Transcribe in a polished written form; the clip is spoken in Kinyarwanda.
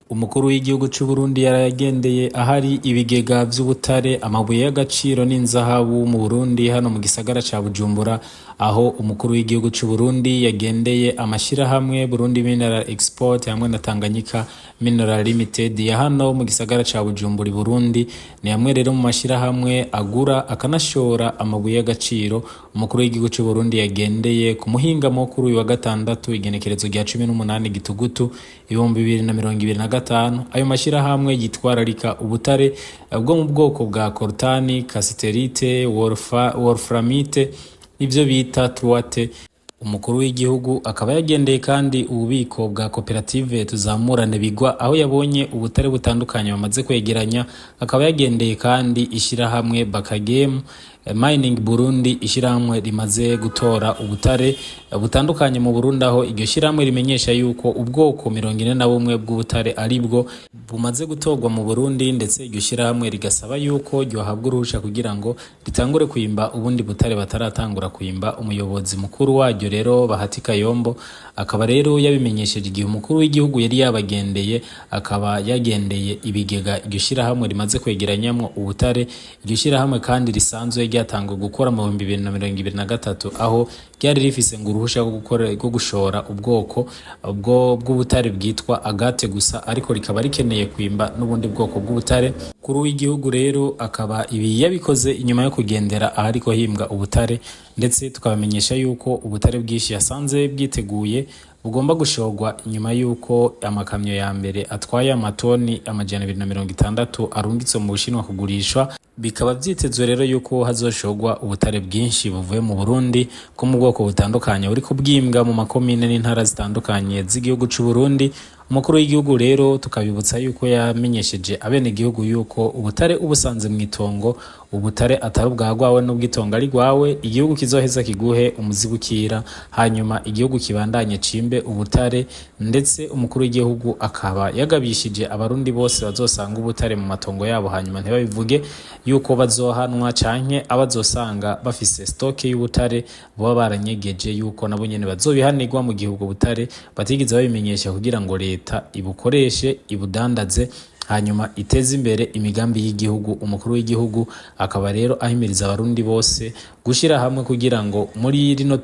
Umukuru w'igihugu c'u Burundi yaragendeye ahari ibigega vy'ubutare, amabuye y'agaciro n'inzahabu mu Burundi hano mu gisagara ca Bujumbura, aho umukuru w'igihugu c'u Burundi yagendeye amashirahamwe Burundi Mineral Export hamwe na Tanganyika Mineral Limited ya hano mu gisagara ca Bujumbura Burundi. Ni hamwe rero mu mashirahamwe agura akanashora amabuye y'agaciro. Umukuru w'igihugu c'u Burundi yagendeye ku muhingamo kuri uyu wa gatandatu igenekerezo rya 18 Gitugutu 2025. Ayo mashirahamwe yitwararika ubutare bwo mu bwoko bwa coltani, cassiterite, wolframite ivyo bita truate. Umukuru w'igihugu akaba yagendeye kandi ububiko bwa koperative Tuzamurane Bigwa, aho yabonye ubutare butandukanye bamaze kwegeranya. Akaba yagendeye kandi ishirahamwe Bakagem Mining Burundi, ishirahamwe rimaze gutora ubutare butandukanye mu Burundi, aho iryo shirahamwe rimenyesha yuko ubwoko 41 bw'ubutare aribwo bumaze gutorwa mu Burundi, ndetse iryo shirahamwe rigasaba yuko ryohabwa uruhusha kugira ngo ritangure kwimba ubundi butare bataratangura kwimba. Umuyobozi mukuru waryo rero Bahati Kayombo akaba rero yabimenyesheje igihe umukuru w'igihugu yari yabagendeye. Akaba yagendeye ibigega iryo shirahamwe rimaze kwegeranyamwo ubutare. Iryo shirahamwe kandi risanzwe ryatangwa gukora mu 2023, aho ryari rifise ngo uruhusha rwo gushora ubwoko bw'ubutare bwitwa agate gusa, ariko rikaba rikeneye kwimba n'ubundi bwoko bw'ubutare. Kuri w'igihugu rero akaba ibi yabikoze inyuma yo kugendera ahariko himbwa ubutare, ndetse tukabamenyesha yuko ubutare bwinshi yasanze bwiteguye bugomba gushorwa inyuma yuko amakamyo ya mbere atwaye amatoni 260 arungitse mu Bushinwa kugurishwa. Bikaba vyitezwe rero yuko hazoshorwa ubutare bwinshi buvuye mu Burundi ko mu bwoko butandukanye buriko bwimbwa mu makomine n'intara zitandukanye z'igihugu c'u Burundi. Umukuru w'igihugu rero tukabibutsa yuko yamenyesheje abene gihugu yuko ubutare ubusanze mu itongo, ubutare atari ubwagwawe n'ubwitongo ari gwawe, igihugu kizoheza kiguhe umuzibukira, hanyuma igihugu kibandanye cimbe ubutare. Ndetse umukuru w'igihugu akaba yagabishije abarundi bose bazosanga ubutare mu matongo yabo, hanyuma ntibabivuge yuko bazohanwa canke abazosanga bafise stoke y'ubutare boba baranyegeje, yuko nabo nyene bazobihanirwa mu gihugu butare batigize babimenyesha, kugira ngo leta ibukoreshe ibudandaze hanyuma iteze imbere imigambi y'igihugu. Umukuru w'igihugu akaba rero ahimiriza abarundi bose gushira hamwe kugira ngo muri rino